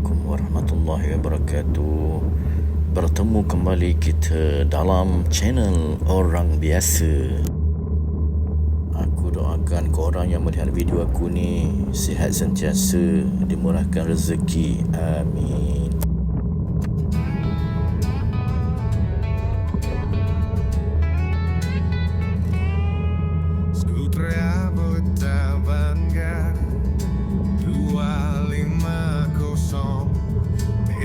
Assalamualaikum warahmatullahi wabarakatuh. Bertemu kembali kita dalam channel Orang Biasa. Aku doakan korang yang melihat video aku ni sihat sentiasa, dimurahkan rezeki. Amin. Sutra bertabangga 250,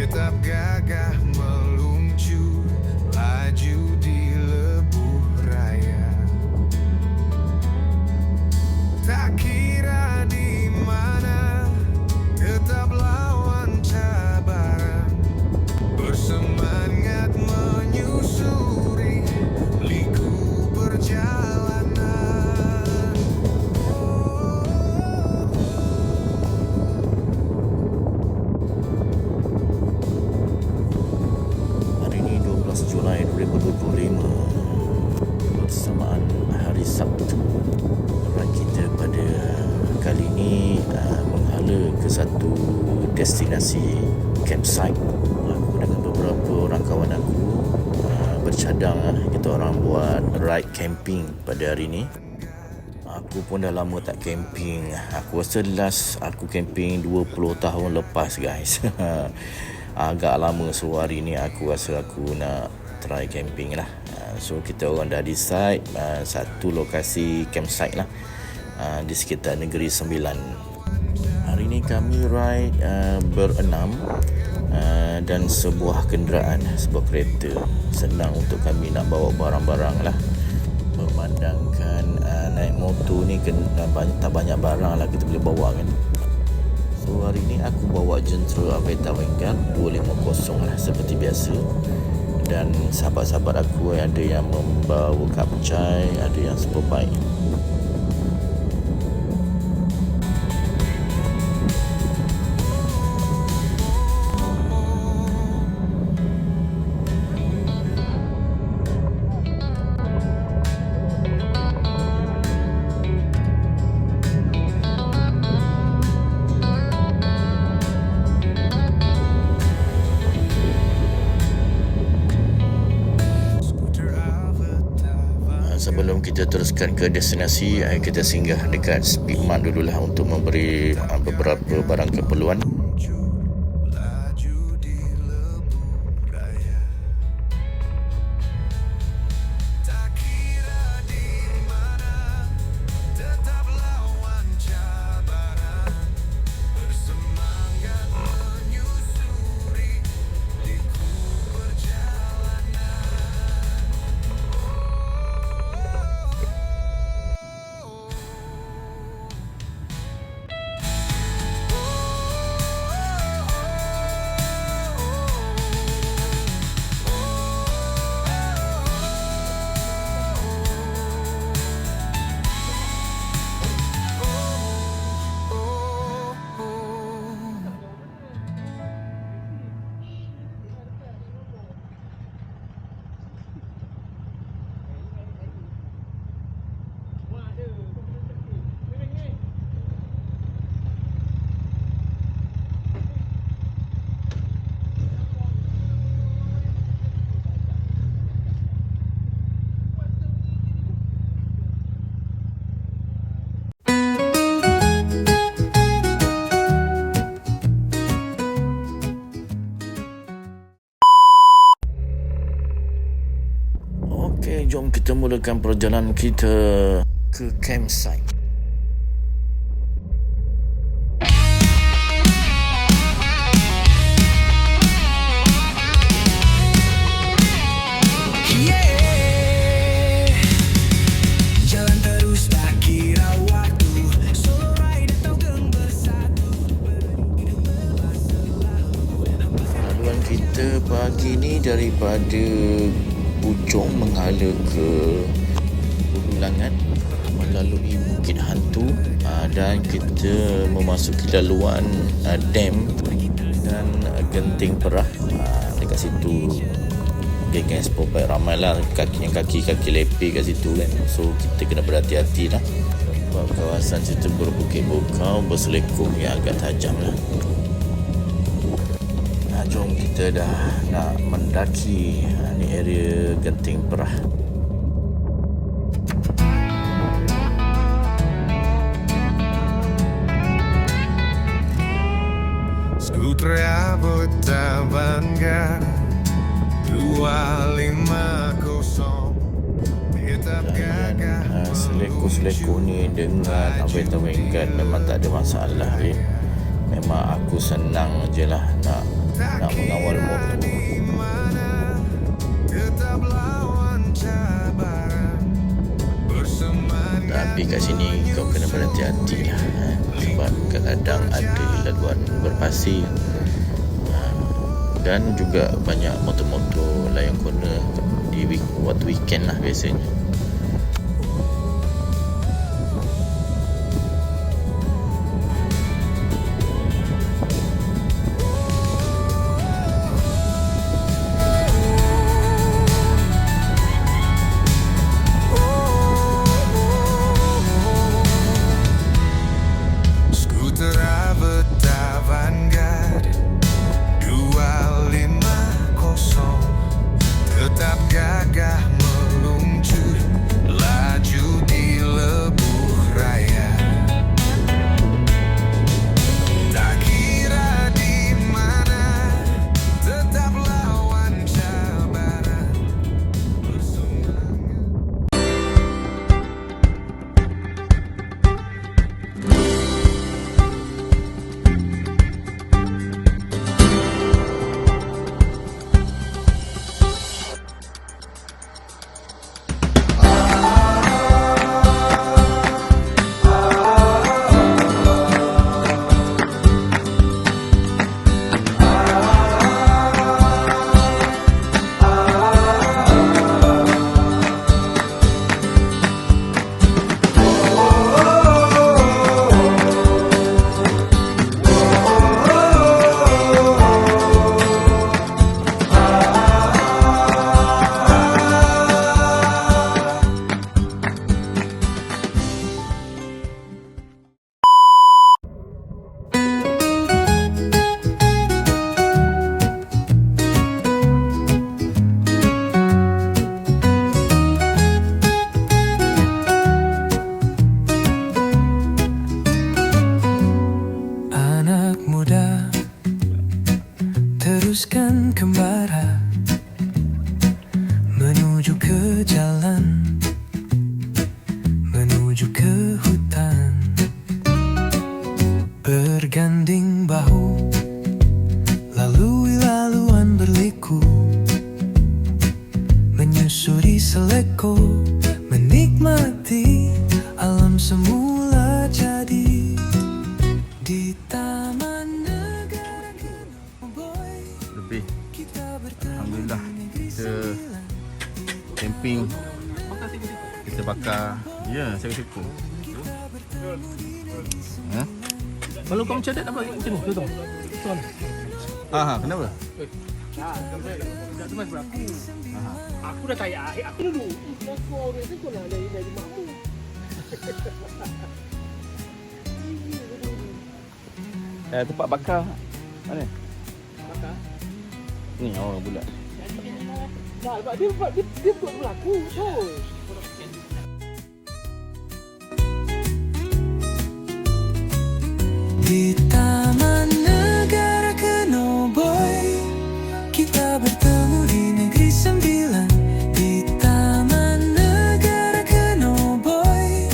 tetap gagah meluncur laju di lebuh raya. Tak kira di mana, tetap lawan cabaran, bersemangat menyusuri liku perjalanan. Hari ini 12 Julai 2025, bersamaan hari Sabtu. Kita pada kali ini menghala ke satu destinasi campsite. Aku dengan beberapa orang kawan aku bercadang kita orang buat ride camping pada hari ini. Aku pun dah lama tak camping. Aku rasa last aku camping 20 tahun lepas, guys. Agak lama, so hari ni aku rasa aku nak try camping lah. So kita orang dah decide satu lokasi campsite lah di sekitar Negeri Sembilan. Hari ni kami ride berenam dan sebuah kenderaan, sebuah kereta. Senang untuk kami nak bawa barang-barang lah. Memandangkan naik motor ni tak banyak barang lah kita boleh bawa kan. So hari ni aku bawa jentera Aveta Vanguard 250 lah seperti biasa. Dan sahabat-sahabat aku ada yang membawa kapcai, ada yang superbike. Sebelum kita teruskan ke destinasi, kita singgah dekat Speedmart dululah untuk memberi beberapa barang keperluan. Laju di lebuh raya. Tak kira di mana, tetap lawan cabaran, bersemangat menyusuri liku perjalanan. Okey, jom kita mulakan perjalanan kita ke campsite. Jalan terus tak kira waktu, solo ride atau geng bersatu, hidup bebas selalu. Laluan kita pagi ni daripada Puchong menghala ke Hulu Langat melalui Bukit Hantu dan kita memasuki laluan dam dan Genting Perah. Dekat situ geng-geng sportbike ramai lah, kaki lepek kat situ kan. So kita kena berhati-hati lah, sebab kawasan situ berbukit bukau, berselekung yang agak tajam lah. Jom kita dah nak mendaki ni area Genting Perah. Sutra Bangga 250 tetap gagah Seleku-seleku ni dengan Abang Guard memang tak ada masalah ni. Memang aku senang je lah nak mengawal motor. tetap lawan cabaran bersemangat. Tapi kat sini kau kena berhati-hati lah, sebab kadang-kadang ada laluan berpasir dan juga banyak motor-motor layang corner di waktu weekend lah biasanya. Skuter Vanguard 250 tetap gagah meluncur laju di lebuh raya. Tak kira di mana tetap lawan cabaran bersemangat. Anak muda, teruskan kembara menuju ke jalan, menuju ke hutan, berganding bahu, lalui laluan berliku, menyusuri seleko, menikmati alam semula jadi. Di Taman Negara Kenoboy Lebih kita bertemu Alhamdulillah kita camping, kita bakar. Ya, saya seko. Ha? Kalau kau mencadat apa macam ni? Tuan. Tuan. Kenapa? Tak teman beraku. Aku dah tayar. Aku dulu. Aku orang tu kau nak dari makmu. Tempat bakar mana? Bakar. Ni bulat. Tak, sebab dia buat berlaku. Terus. Di Taman Negara Kenoboy kita bertemu di Negeri Sembilan. Di Taman Negara Kenoboy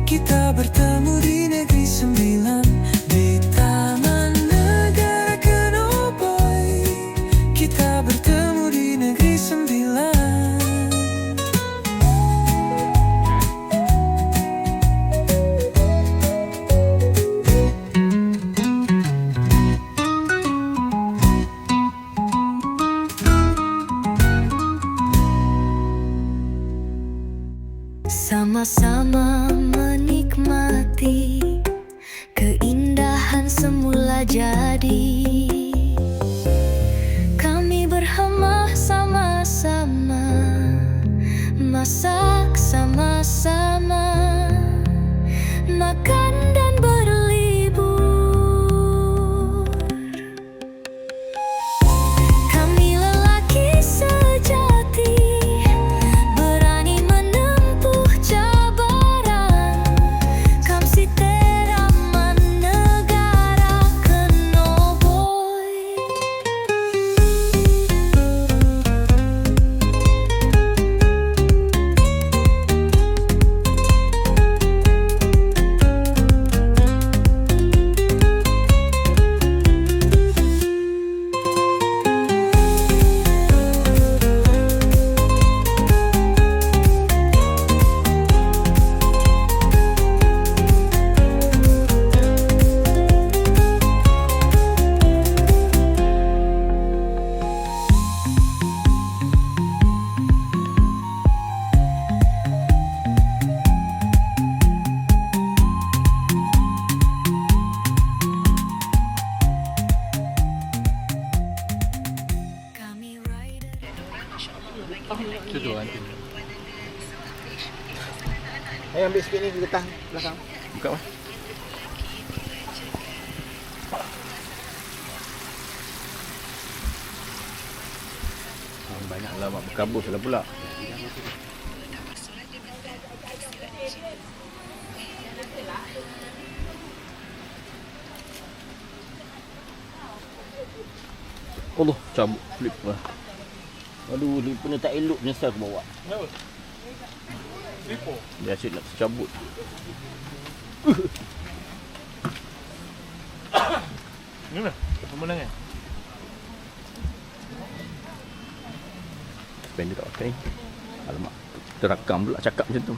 kita bertemu di Negeri Sembilan. Di Taman Negara Kenoboy kita bertemu di Negeri Sembilan. Itu tu nanti. Ayo ambil sikit ni ke getah belakang. Buka lah. Banyaklah mak berkabus lah pula. Allah, cabut flip lah. Aduh, ni pun tak elok menyesal aku bawa. Kenapa? Lipo. Dia asyik nak tercabut. Ni mana? Pemenangan. Pen dia tak pakai. Alamak, terakam pula cakap macam tu.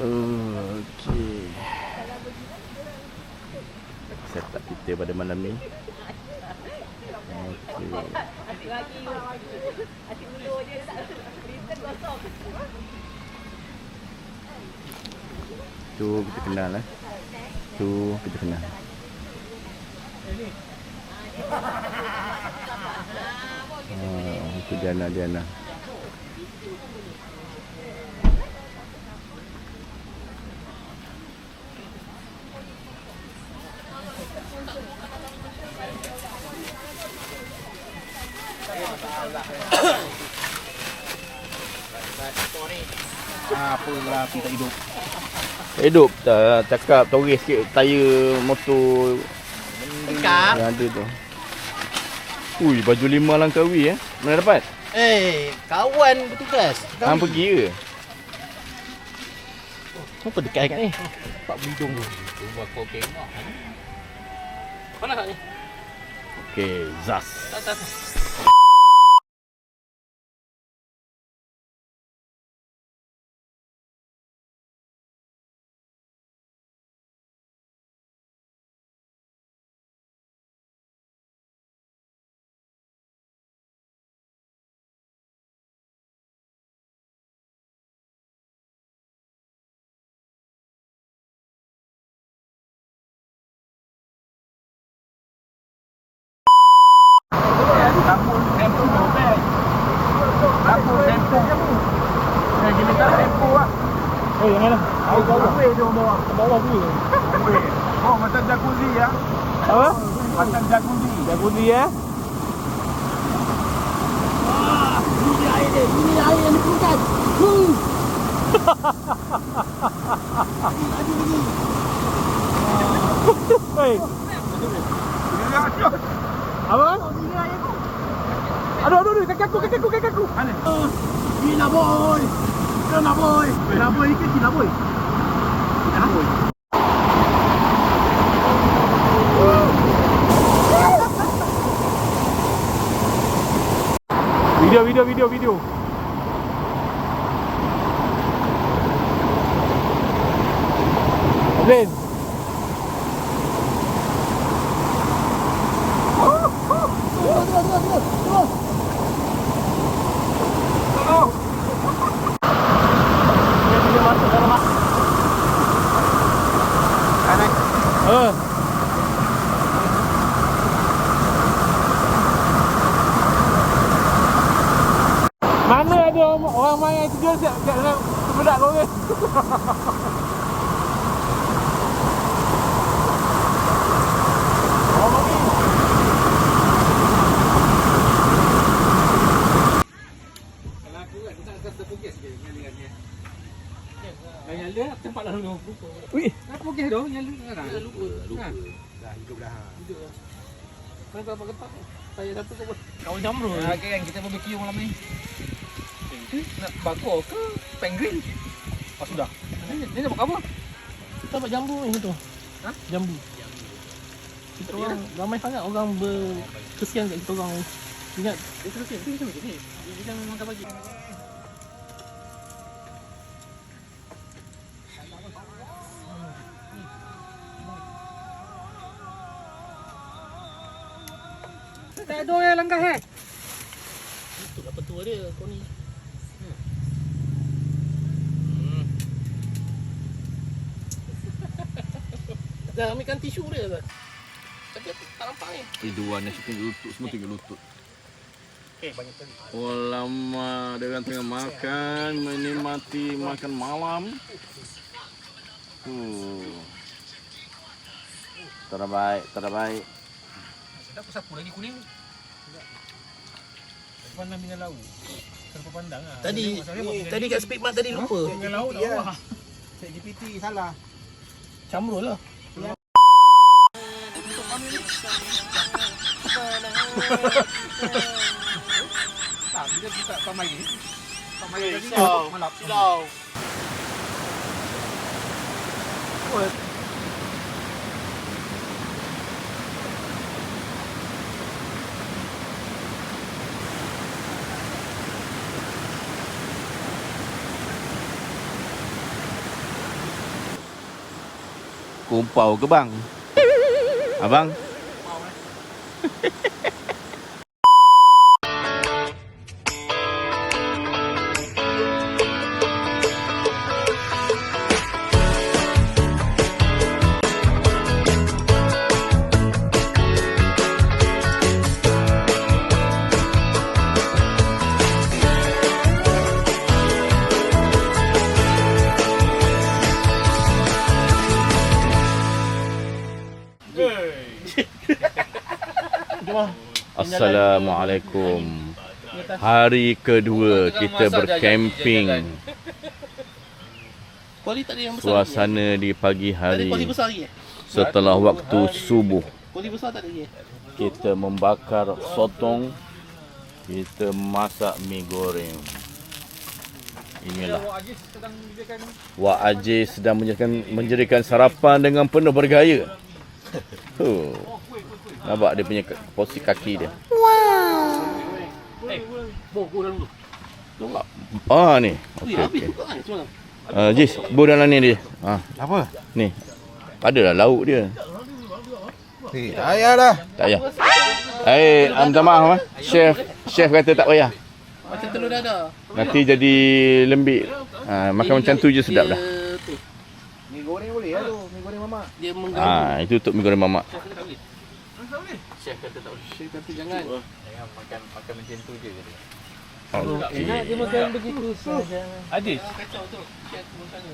Okey. Setup kita pada malam ni. Okey. Tu kita kenal lah. Tu kita kenal. Itu Diana. Apalah aku tak hidup. Hidup tak cakap toreh sikit tayar motor Engkau. yang ada tu. Ui, baju 5 Langkawi Mana dapat? Kawan bertugas. Hang pergi ke? Apa dekat kat ni? Pak bidung tu. Mana kat ni? Okey, Zas. Tak. Oh, yang mana? Bawah tu. Oh, macam jacuzzi ya. Apa? Macam jacuzzi. Jacuzzi ya? Ini air yang dipukat. Hei. Apa? Aduh, kaki aku. Mana? Gila boy. Gila boy. Gila boy ke gila boy? Gila boy. Video. Len. Mana ada orang main yang tidur siap nak bedak kau ke? Kalau aku kan tak akan terfokus sikit dengan dia. Yang dia tempat dah dulu. Wih, nak fokus dah yang sekarang. Lupa. Dah hidup dah. Kau tak apa ketak. Saya satu kau buat. Kawan jamru. Kan kita barbecue malam ni. Nak bakar ke penguin? Oh sudah. Ni nak buat apa? Kita buat jambu ni tu. Ha? Jambu. Kita orang ramai sangat orang berkesian kat kita orang. Ingat Dia terus ni macam ni. Dia jangan makan pagi. Tak ada orang langkah itu dah petua dia kau ni. Dah ambilkan tisu dia ke? Tapi Tak nampak ni. Dua nasi tinggi lutut, semua tinggi lutut. Banyak kali. Oh lama, dia orang tengah makan, menikmati makan malam. Terbaik, terbaik. Sedap sapu lagi kuning. Pandang dengan lauk. Terlalu pandang lah. Tadi kat Speedmart tadi lupa. Dengan lauk tak apa. Cik GPT salah. Camrul lah. Tak, bila kita pamai ni. Pamai tadi malap. Kumpau ke bang? Abang? Assalamualaikum. Hari kedua kita bercamping. Kuali tak ada yang besar. Suasana di pagi Tak ada hari kuali besar lagi. setelah waktu subuh. Kuali besar tak ada lagi. Kita membakar sotong. Kita masak mi goreng. Inilah Wak Ajis sedang menjadikan sarapan dengan penuh bergaya. Nampak dia punya posisi kaki dia. Ah ni. Okey. Jis, bu dalam ni dia. Apa? Ni. Adalah lauk dia. Tak payah dah. Tak payah. Minta maaf Chef kata tak payah. Macam telur dadah. Nanti jadi lembik. Makan macam tu je sedap dah. Mi goreng boleh lah tu. Mi goreng mamak. Dia mengganggu. Itu untuk mi goreng mamak. Chef kata tak boleh. Chef kata jangan. Jangan makan macam tu je. Okey. Dia makan begitu saja. Adis. Kacau tu. Chef pun sana.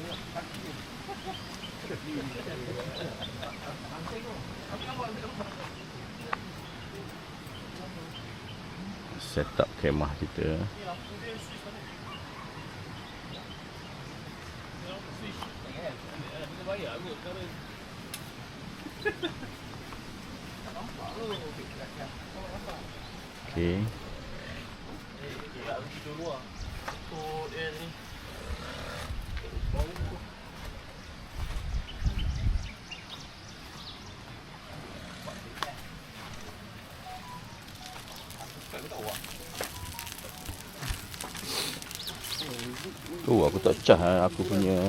Set up kemah kita. Okey. Aku tak cah aku punya.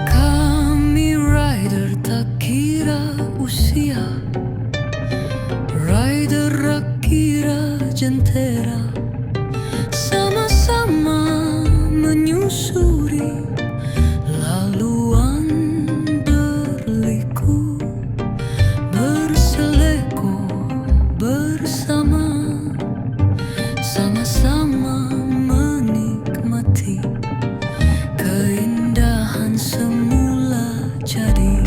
Kami rider tak kira usia, rider tak kira jentera, sama-sama menyusuri laluan berliku, berseleko bersama, sama-sama menikmati keindahan semula jadi.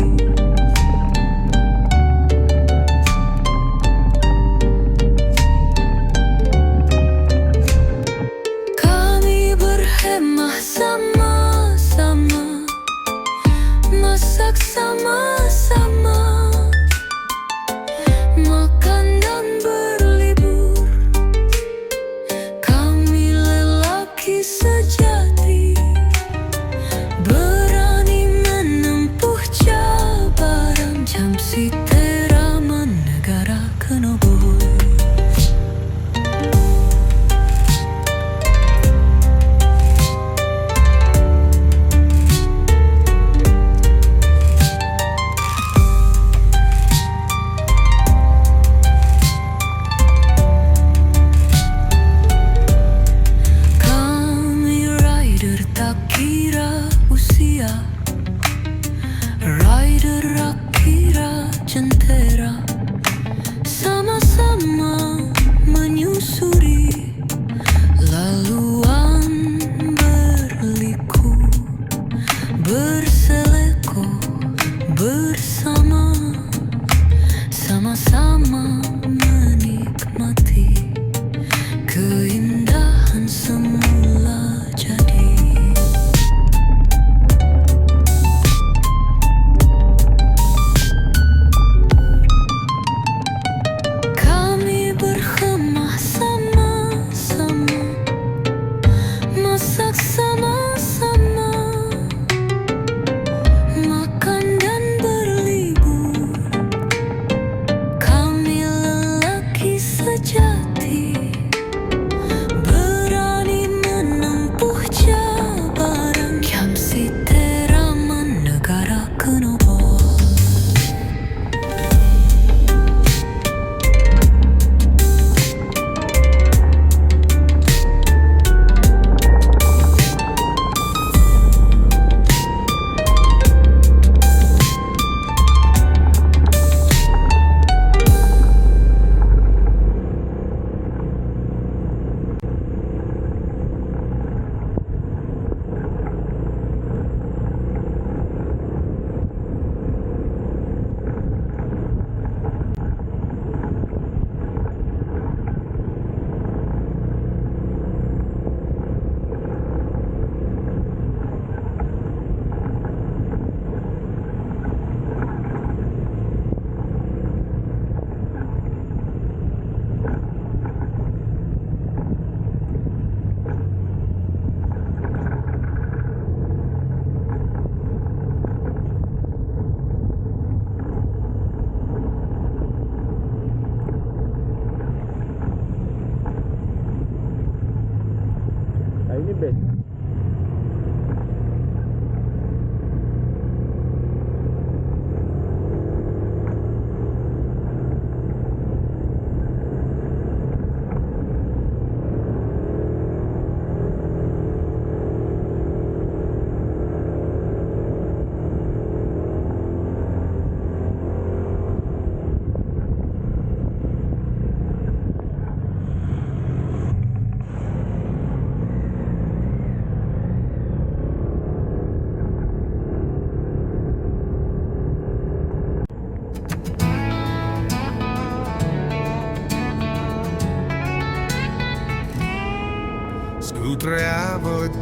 Kami berhemah sama-sama, masak sama-sama, makan dan berlibur. Kami lelaki sejati, berani menempuh cabaran. Jamsitera negara Kenoboy.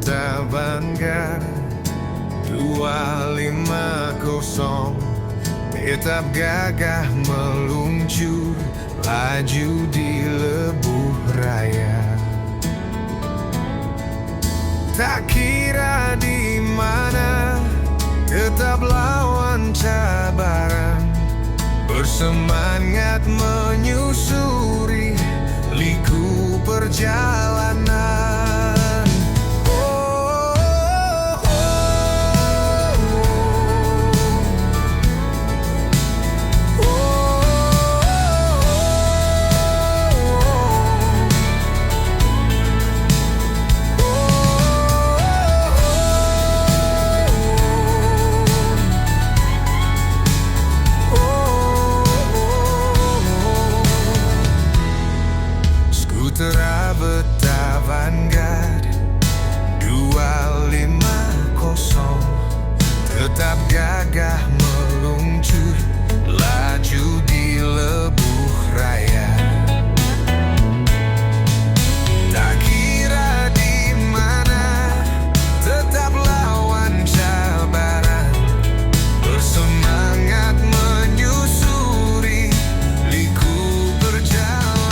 Vanguard 250 tetap gagah meluncur laju di lebuh raya. Tak kira di mana tetap lawan cabaran, bersemangat menyusuri liku perjalanan. Terabeta Vanguard 250 tetap gagah meluncur laju di lebuh raya. Tak kira di mana tetap lawan cabaran, bersemangat menyusuri liku perjalanan.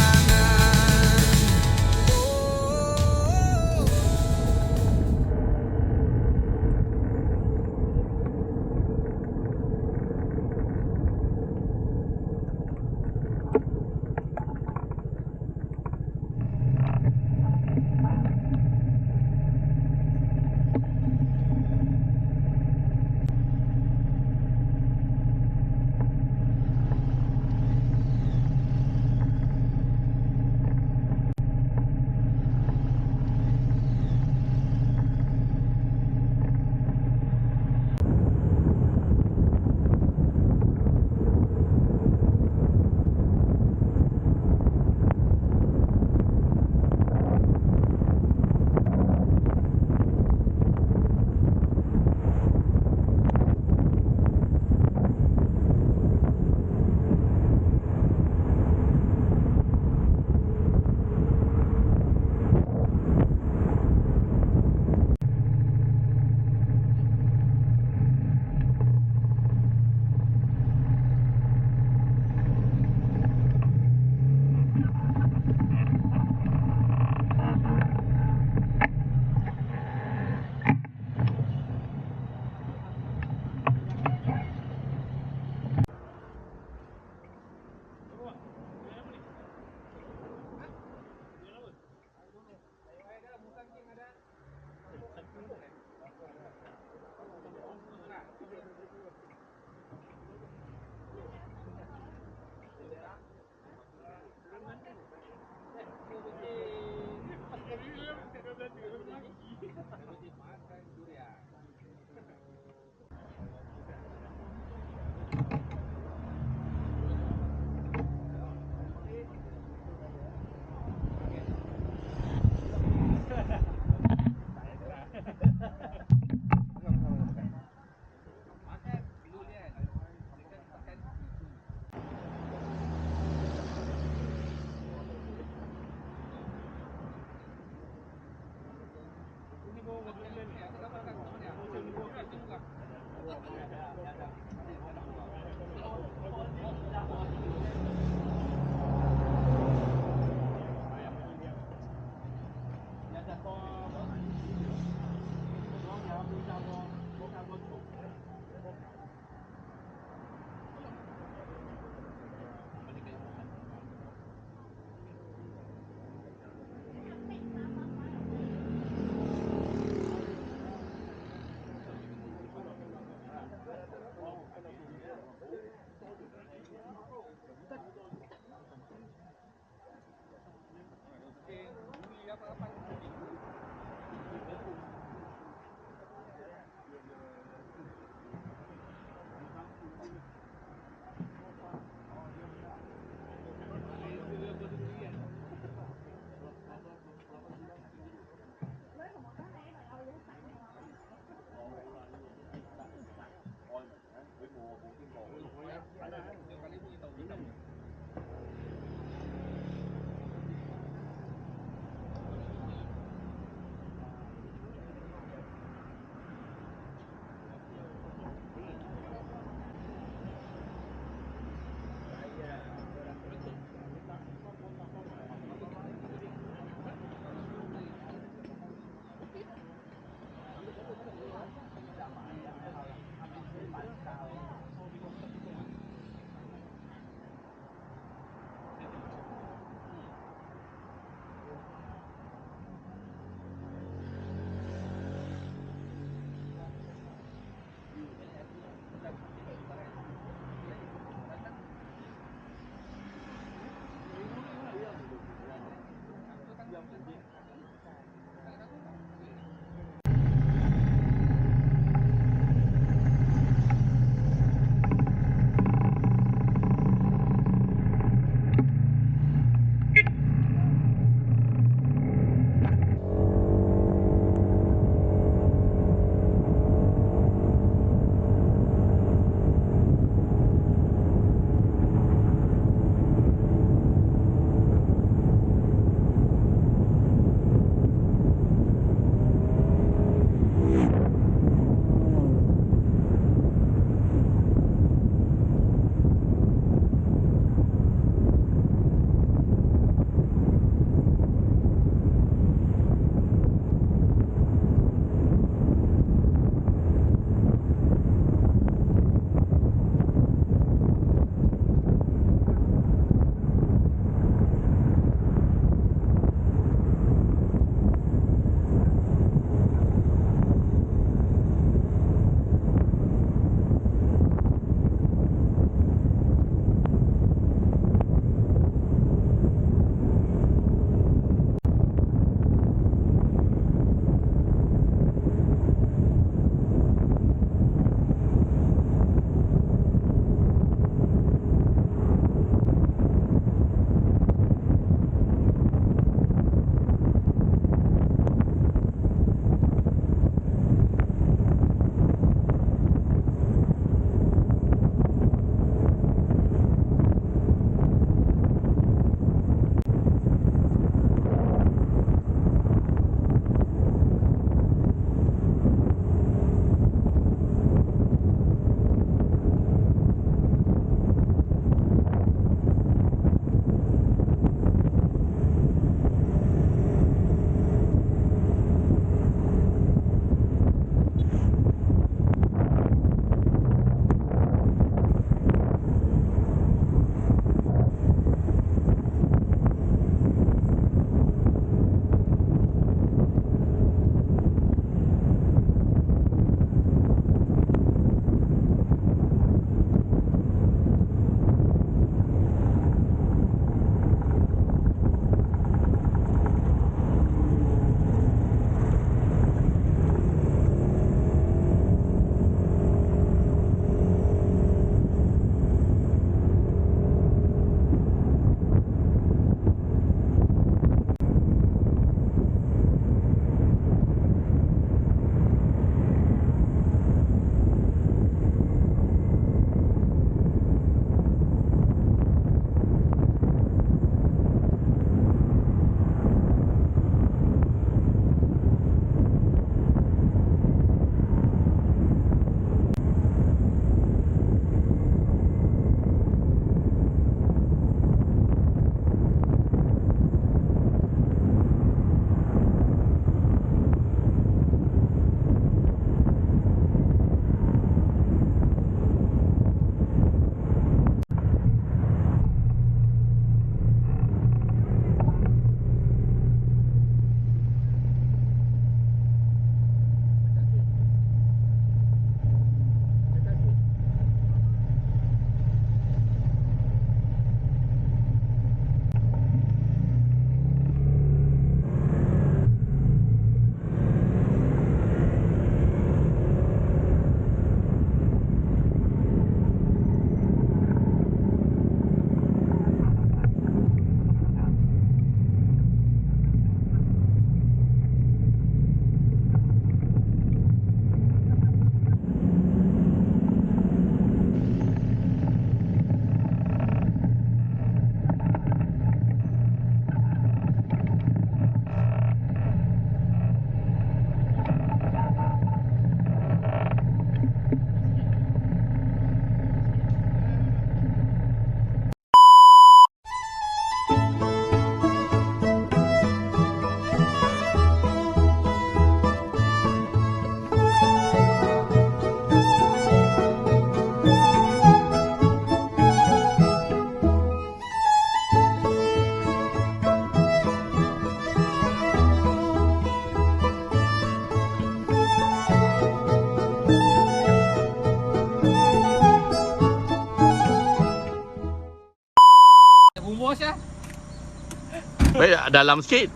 dalam sikit.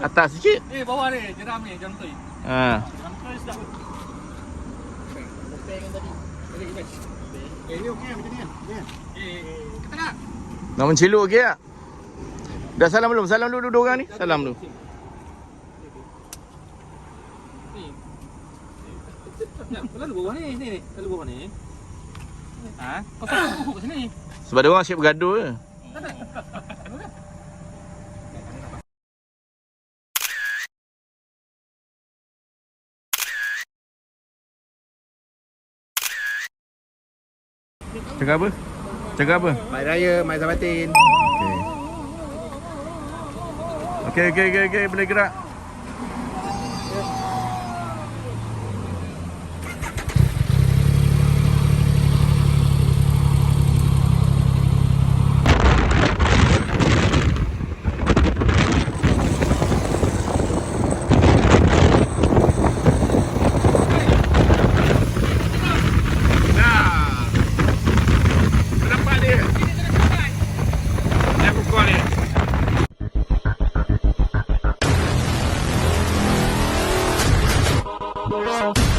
Atas sikit. Bawah ni, jeram ni, jeram tu. Ha. Ni okey macam ni kan? Kata nak. Nak menceluk okey tak? Dah salam belum? Salam dulu dua orang ni. Salam dulu. Lalu bawah ni, ni. Lalu bawah ni. Ha? Kau tak pukul kat sini. Sebab dia orang asyik bergaduh je. Cakap apa? Cakap apa? Mai Raya, Mai Zabatin. Okey. Boleh gerak. Thank